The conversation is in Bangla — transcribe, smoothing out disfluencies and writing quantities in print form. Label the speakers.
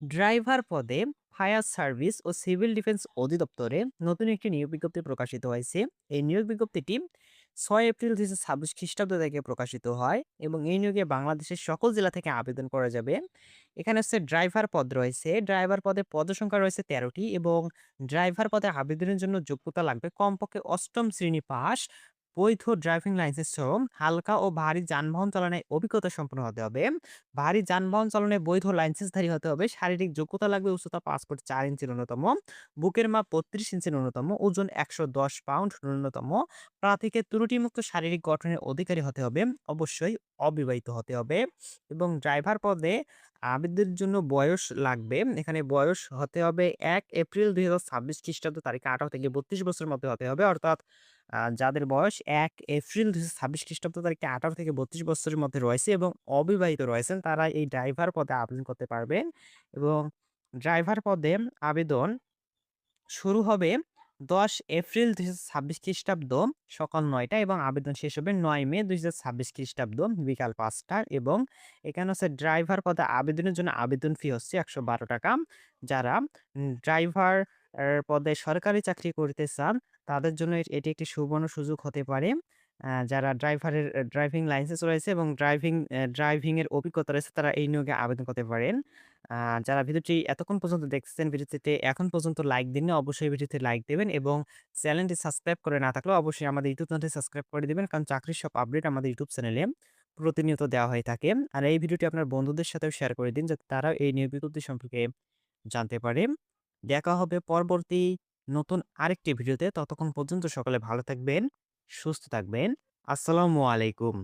Speaker 1: ড্রাইভার পদে ফায়ার সার্ভিস ও সিভিল ডিফেন্স অধিদপ্তরে নতুন একটি নিয়োগ বিজ্ঞপ্তি প্রকাশিত হয়েছে। এই নিয়োগ বিজ্ঞপ্তিটি 6 এপ্রিল 2026 খ্রিস্টাব্দ থেকে প্রকাশিত হয় এবং এই নিয়োগে বাংলাদেশের সকল জেলা থেকে আবেদন করা যাবে। এখানে হচ্ছে ড্রাইভার পদ রয়েছে। ড্রাইভার পদে পদসংখ্যা রয়েছে 13টি এবং ড্রাইভার পদে আবেদনের জন্য যোগ্যতা লাগবে কমপক্ষে অষ্টম শ্রেণী পাস, বৈধ ড্রাইভিং লাইসেন্স সহ হালকা ও ভারী যানবাহন চালানোয় অভিজ্ঞতা সম্পন্ন হতে হবে। ভারী যানবাহন চালনে বৈধ লাইসেন্সধারী হতে হবে। শারীরিক যোগ্যতা লাগবে উচ্চতা ৫ ফুট ৪ ইঞ্চি ন্যূনতম। বুকের মাপ ৩২ ইঞ্চি ন্যূনতম। ওজন ১১০ পাউন্ড ন্যূনতম। প্রার্থীকে ত্রুটিমুক্ত শারীরিক গঠনের অধিকারী হতে হবে। অবশ্যই অবিবাহিত হতে হবে এবং ড্রাইভার পদে আবেদনের জন্য বয়স লাগবে। এখানে বয়স হতে হবে ১ এপ্রিল ২০২৬ খ্রিস্টাব্দ তারিখে ১৮ থেকে ৩২ বছরের মধ্যে হতে হবে। অর্থাৎ যাদের বয়স ১ এপ্রিল ২০২৬ খ্রিস্টাব্দ তারিখে ১৮ থেকে ৩২ বছরের মধ্যে রয়েছে এবং অবিবাহিত রয়েছেন, তারা এই ড্রাইভার পদে আবেদন করতে পারবেন এবং ড্রাইভার পদে আবেদন শুরু হবে ১০ এপ্রিল ২০২৬ খ্রিস্টাব্দ সকাল ৯ টা এবং আবেদন শেষ হবে ৯ মে ২০২৬ খ্রিস্টাব্দ বিকাল ৫ টায় এবং এখানে হচ্ছে ড্রাইভার পদে আবেদনের জন্য আবেদন ফি হচ্ছে ৳১১২। যারা ড্রাইভার পদে সরকারি চাকরি করতে চান, তাদের জন্য এটি একটি সুবর্ণ সুযোগ হতে পারে। যারা ড্রাইভিং লাইসেন্স রয়েছে এবং ড্রাইভিং এর অভিজ্ঞতা রয়েছে, তারা এই নিয়োগে আবেদন করতে পারেন। আ যারা ভিডিওটি এতক্ষণ পর্যন্ত দেখছেন, ভিডিওটিতে এখন পর্যন্ত লাইক দেননি, অবশ্যই ভিডিওতে লাইক দেবেন এবং চ্যানেলটি সাবস্ক্রাইব করে না থাকলেও অবশ্যই আমাদের ইউটিউব চ্যানেলটি সাবস্ক্রাইব করে দিবেন। কারণ চাকরির সব আপডেট আমাদের ইউটিউব চ্যানেলে প্রতিনিয়ত দেওয়া হয়ে থাকে। আর এই ভিডিওটি আপনার বন্ধুদের সাথেও শেয়ার করে দিন যাতে তারাও এই নিয়োগ বিজ্ঞপ্তি সম্পর্কে জানতে পারে। দেখা হবে পরবর্তী নতুন আরেকটি ভিডিওতে। ততক্ষণ পর্যন্ত সকলে ভালো থাকবেন, সুস্থ থাকবেন। আসসালামু আলাইকুম।